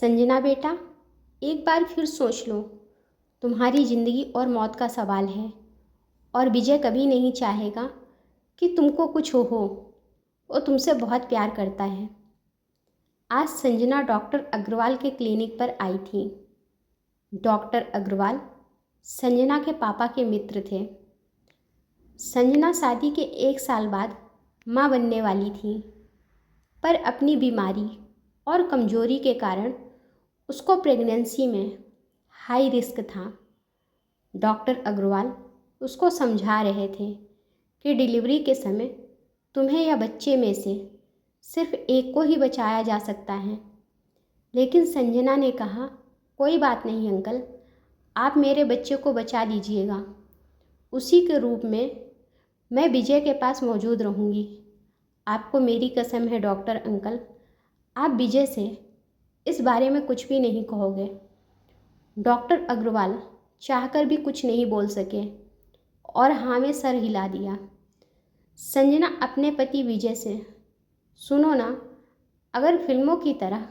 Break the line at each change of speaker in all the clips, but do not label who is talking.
संजना बेटा, एक बार फिर सोच लो। तुम्हारी ज़िंदगी और मौत का सवाल है और विजय कभी नहीं चाहेगा कि तुमको कुछ हो। वो तुमसे बहुत प्यार करता है। आज संजना डॉक्टर अग्रवाल के क्लिनिक पर आई थी। डॉक्टर अग्रवाल संजना के पापा के मित्र थे। संजना शादी के 1 साल बाद माँ बनने वाली थी, पर अपनी बीमारी और कमजोरी के कारण उसको प्रेगनेंसी में हाई रिस्क था। डॉक्टर अग्रवाल उसको समझा रहे थे कि डिलीवरी के समय तुम्हें या बच्चे में से सिर्फ एक को ही बचाया जा सकता है। लेकिन संजना ने कहा, कोई बात नहीं अंकल, आप मेरे बच्चे को बचा लीजिएगा। उसी के रूप में मैं विजय के पास मौजूद रहूँगी। आपको मेरी कसम है डॉक्टर अंकल, आप विजय से इस बारे में कुछ भी नहीं कहोगे। डॉक्टर अग्रवाल चाहकर भी कुछ नहीं बोल सके और हाँ में सर हिला दिया। संजना अपने पति विजय से, सुनो ना, अगर फिल्मों की तरह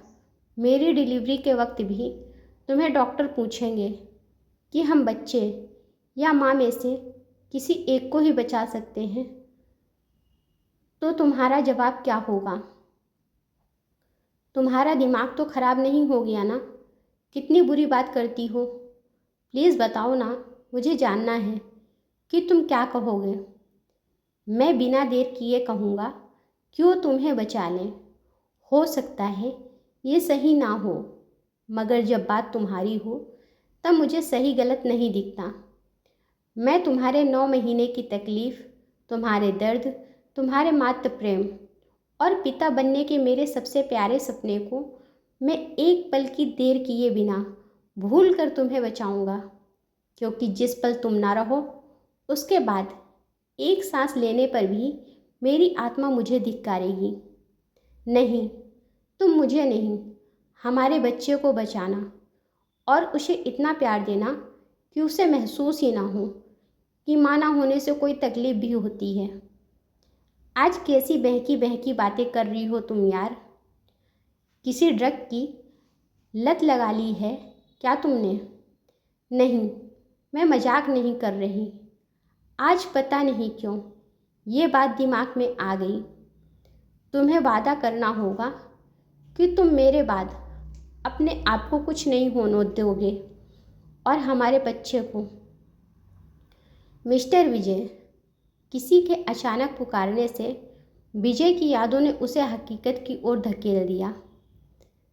मेरी डिलीवरी के वक्त भी तुम्हें डॉक्टर पूछेंगे कि हम बच्चे या माँ में से किसी एक को ही बचा सकते हैं, तो तुम्हारा जवाब क्या होगा? तुम्हारा दिमाग तो खराब नहीं हो गया ना? कितनी बुरी बात करती हो। प्लीज़ बताओ ना, मुझे जानना है कि तुम क्या कहोगे। मैं बिना देर किए कहूँगा कि वो तुम्हें बचा लें। हो सकता है ये सही ना हो, मगर जब बात तुम्हारी हो तब मुझे सही गलत नहीं दिखता। मैं तुम्हारे 9 महीने की तकलीफ़, तुम्हारे दर्द, तुम्हारे मातृ प्रेम और पिता बनने के मेरे सबसे प्यारे सपने को मैं एक पल की देर किए बिना भूल कर तुम्हें बचाऊंगा। क्योंकि जिस पल तुम ना रहो उसके बाद एक सांस लेने पर भी मेरी आत्मा मुझे धिक्कारेगी। नहीं, तुम मुझे नहीं, हमारे बच्चे को बचाना और उसे इतना प्यार देना कि उसे महसूस ही ना हो कि माँ ना होने से कोई तकलीफ़ भी होती है। आज कैसी बहकी बहकी बातें कर रही हो तुम यार? किसी ड्रग की लत लगा ली है क्या तुमने? नहीं, मैं मजाक नहीं कर रही। आज पता नहीं क्यों ये बात दिमाग में आ गई। तुम्हें वादा करना होगा कि तुम मेरे बाद अपने आप को कुछ नहीं होने दोगे और हमारे बच्चे को। मिस्टर विजय, किसी के अचानक पुकारने से विजय की यादों ने उसे हकीकत की ओर धकेल दिया।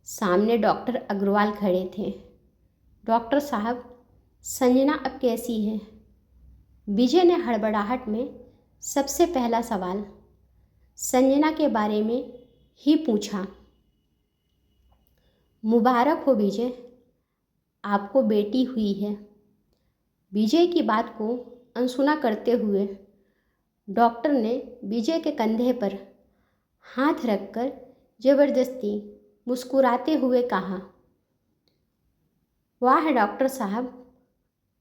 सामने डॉक्टर अग्रवाल खड़े थे। डॉक्टर साहब, संजना अब कैसी है? विजय ने हड़बड़ाहट में सबसे पहला सवाल संजना के बारे में ही पूछा। मुबारक हो विजय, आपको बेटी हुई है। विजय की बात को अनसुना करते हुए डॉक्टर ने विजय के कंधे पर हाथ रखकर ज़बरदस्ती मुस्कुराते हुए कहा, वाह डॉक्टर साहब,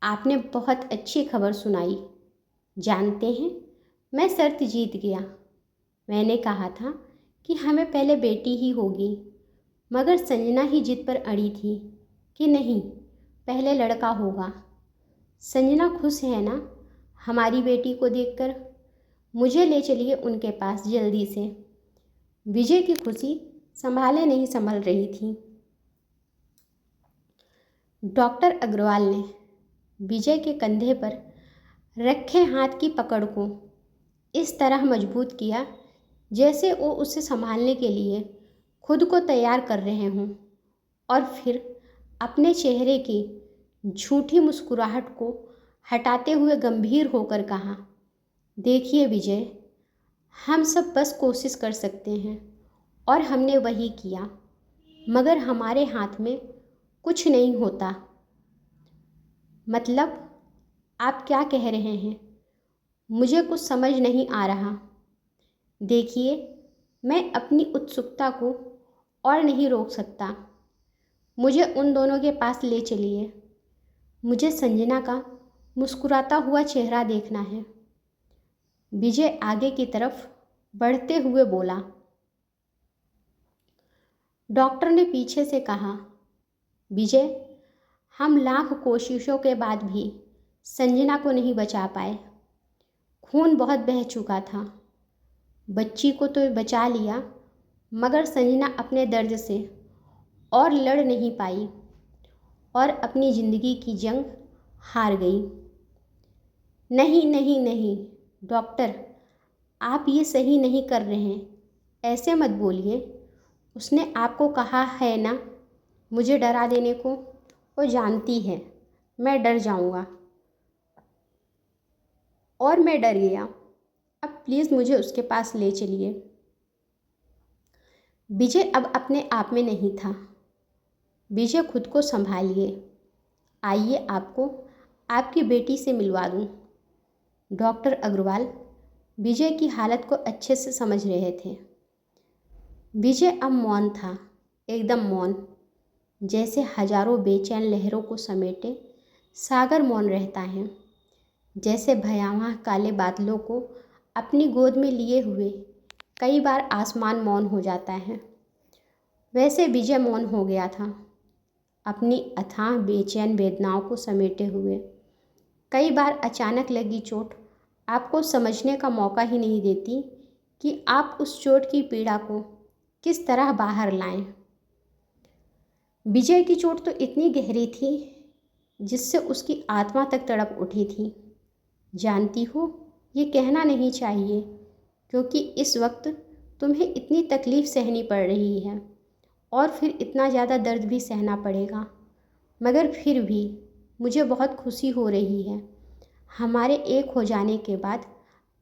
आपने बहुत अच्छी खबर सुनाई। जानते हैं, मैं शर्त जीत गया। मैंने कहा था कि हमें पहले बेटी ही होगी, मगर संजना ही जिद पर अड़ी थी कि नहीं, पहले लड़का होगा। संजना खुश है ना हमारी बेटी को देखकर? मुझे ले चलिए उनके पास जल्दी से। विजय की खुशी संभाले नहीं संभल रही थी। डॉक्टर अग्रवाल ने विजय के कंधे पर रखे हाथ की पकड़ को इस तरह मजबूत किया जैसे वो उसे संभालने के लिए खुद को तैयार कर रहे हों, और फिर अपने चेहरे की झूठी मुस्कुराहट को हटाते हुए गंभीर होकर कहा, देखिए विजय, हम सब बस कोशिश कर सकते हैं और हमने वही किया, मगर हमारे हाथ में कुछ नहीं होता। मतलब आप क्या कह रहे हैं? मुझे कुछ समझ नहीं आ रहा। देखिए, मैं अपनी उत्सुकता को और नहीं रोक सकता। मुझे उन दोनों के पास ले चलिए। मुझे संजना का मुस्कुराता हुआ चेहरा देखना है। विजय आगे की तरफ बढ़ते हुए बोला। डॉक्टर ने पीछे से कहा, विजय, हम लाख कोशिशों के बाद भी संजना को नहीं बचा पाए। खून बहुत बह चुका था। बच्ची को तो बचा लिया, मगर संजना अपने दर्द से और लड़ नहीं पाई और अपनी ज़िंदगी की जंग हार गई। नहीं नहीं नहीं डॉक्टर, आप ये सही नहीं कर रहे हैं, ऐसे मत बोलिए। उसने आपको कहा है ना मुझे डरा देने को। वो जानती है मैं डर जाऊंगा और मैं डर गया। अब प्लीज़ मुझे उसके पास ले चलिए। विजय अब अपने आप में नहीं था। विजय, खुद को संभालिए। आइए आपको आपकी बेटी से मिलवा दूं। डॉक्टर अग्रवाल विजय की हालत को अच्छे से समझ रहे थे। विजय अब मौन था, एकदम मौन, जैसे हजारों बेचैन लहरों को समेटे सागर मौन रहता है। जैसे भयावह काले बादलों को अपनी गोद में लिए हुए कई बार आसमान मौन हो जाता है, वैसे विजय मौन हो गया था, अपनी अथाह बेचैन वेदनाओं को समेटे हुए। कई बार अचानक लगी चोट आपको समझने का मौका ही नहीं देती कि आप उस चोट की पीड़ा को किस तरह बाहर लाएं। विजय की चोट तो इतनी गहरी थी जिससे उसकी आत्मा तक तड़प उठी थी। जानती हो, ये कहना नहीं चाहिए क्योंकि इस वक्त तुम्हें इतनी तकलीफ़ सहनी पड़ रही है और फिर इतना ज़्यादा दर्द भी सहना पड़ेगा, मगर फिर भी मुझे बहुत खुशी हो रही है। हमारे एक हो जाने के बाद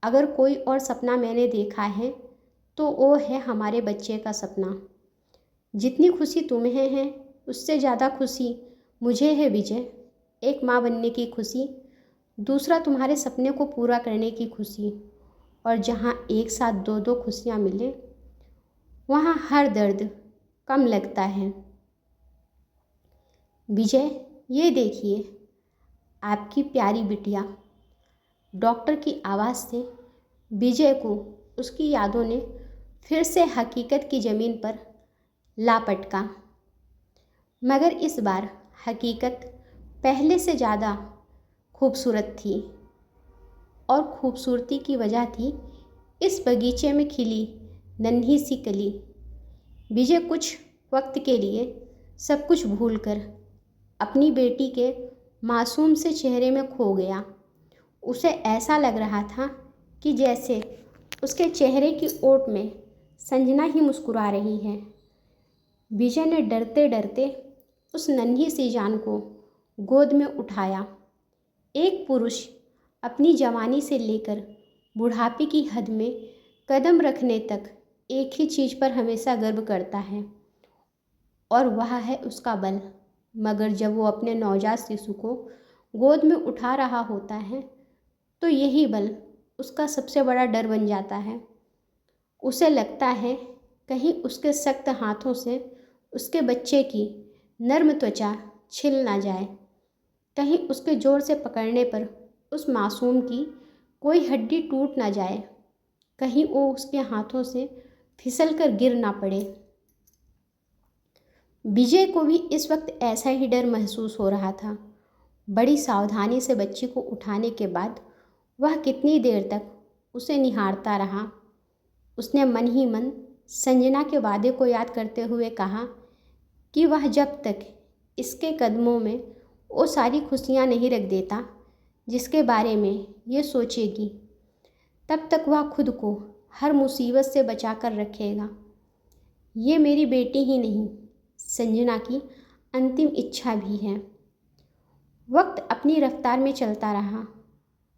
अगर कोई और सपना मैंने देखा है तो वो है हमारे बच्चे का सपना। जितनी खुशी तुम्हें है उससे ज़्यादा खुशी मुझे है विजय। एक माँ बनने की खुशी, दूसरा तुम्हारे सपने को पूरा करने की खुशी। और जहाँ एक साथ दो दो खुशियाँ मिले वहाँ हर दर्द कम लगता है। विजय, ये देखिए आपकी प्यारी बिटिया। डॉक्टर की आवाज़ से विजय को उसकी यादों ने फिर से हकीकत की ज़मीन पर लापटका, मगर इस बार हकीकत पहले से ज़्यादा खूबसूरत थी। और खूबसूरती की वजह थी इस बगीचे में खिली नन्ही सी कली। विजय कुछ वक्त के लिए सब कुछ भूलकर अपनी बेटी के मासूम से चेहरे में खो गया। उसे ऐसा लग रहा था कि जैसे उसके चेहरे की ओट में संजना ही मुस्कुरा रही है। विजय ने डरते डरते उस नन्ही सी जान को गोद में उठाया। एक पुरुष अपनी जवानी से लेकर बुढ़ापे की हद में कदम रखने तक एक ही चीज़ पर हमेशा गर्व करता है और वह है उसका बल। मगर जब वो अपने नवजात शिशु को गोद में उठा रहा होता है तो यही बल उसका सबसे बड़ा डर बन जाता है। उसे लगता है कहीं उसके सख्त हाथों से उसके बच्चे की नर्म त्वचा छिल ना जाए, कहीं उसके ज़ोर से पकड़ने पर उस मासूम की कोई हड्डी टूट ना जाए, कहीं वो उसके हाथों से फिसल कर गिर ना पड़े। विजय को भी इस वक्त ऐसा ही डर महसूस हो रहा था। बड़ी सावधानी से बच्ची को उठाने के बाद वह कितनी देर तक उसे निहारता रहा। उसने मन ही मन संजना के वादे को याद करते हुए कहा कि वह जब तक इसके कदमों में वो सारी खुशियाँ नहीं रख देता जिसके बारे में ये सोचेगी, तब तक वह खुद को हर मुसीबत से बचा कर रखेगा। ये मेरी बेटी ही नहीं, संजना की अंतिम इच्छा भी है। वक्त अपनी रफ्तार में चलता रहा।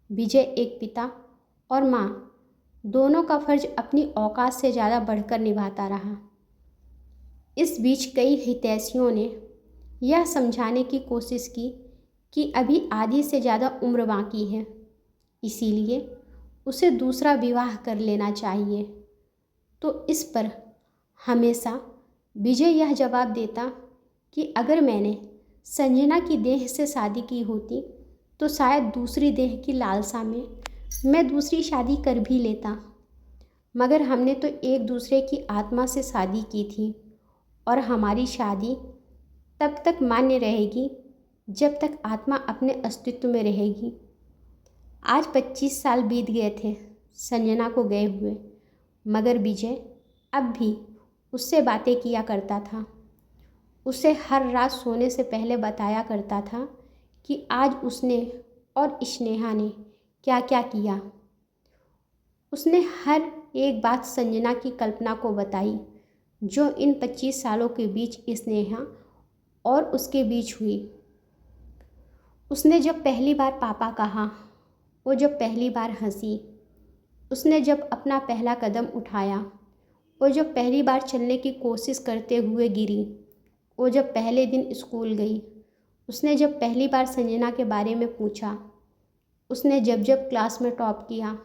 विजय एक पिता और माँ दोनों का फर्ज अपनी औकात से ज़्यादा बढ़कर निभाता रहा। इस बीच कई हितैषियों ने यह समझाने की कोशिश की कि अभी आधी से ज़्यादा उम्र बाकी है, इसीलिए उसे दूसरा विवाह कर लेना चाहिए। तो इस पर हमेशा विजय यह जवाब देता कि अगर मैंने संजना की देह से शादी की होती तो शायद दूसरी देह की लालसा में मैं दूसरी शादी कर भी लेता, मगर हमने तो एक दूसरे की आत्मा से शादी की थी और हमारी शादी तब तक मान्य रहेगी जब तक आत्मा अपने अस्तित्व में रहेगी। आज 25 साल बीत गए थे संजना को गए हुए, मगर विजय अब भी उससे बातें किया करता था। उसे हर रात सोने से पहले बताया करता था कि आज उसने और स्नेहा ने क्या क्या किया। उसने हर एक बात संजना की कल्पना को बताई जो इन 25 सालों के बीच स्नेहा और उसके बीच हुई। उसने जब पहली बार पापा कहा, वो जब पहली बार हंसी, उसने जब अपना पहला कदम उठाया, वो जब पहली बार चलने की कोशिश करते हुए गिरी, वो जब पहले दिन स्कूल गई, उसने जब पहली बार संजना के बारे में पूछा, उसने जब जब क्लास में टॉप किया,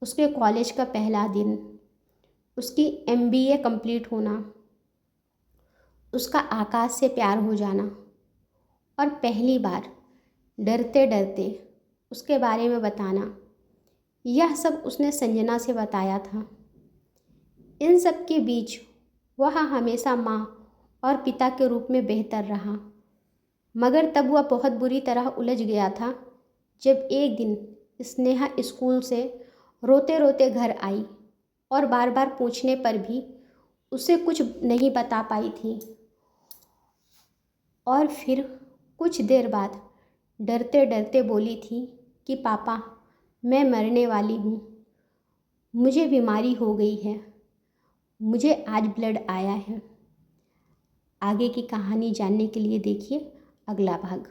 उसके कॉलेज का पहला दिन, उसकी MBA कंप्लीट होना, उसका आकाश से प्यार हो जाना और पहली बार डरते डरते उसके बारे में बताना, यह सब उसने संजना से बताया था। इन सब के बीच वह हमेशा माँ और पिता के रूप में बेहतर रहा, मगर तब वह बहुत बुरी तरह उलझ गया था जब एक दिन स्नेहा स्कूल से रोते रोते घर आई और बार बार पूछने पर भी उसे कुछ नहीं बता पाई थी। और फिर कुछ देर बाद डरते डरते बोली थी कि पापा, मैं मरने वाली हूँ, मुझे बीमारी हो गई है, मुझे आज ब्लड आया है। आगे की कहानी जानने के लिए देखिए अगला भाग।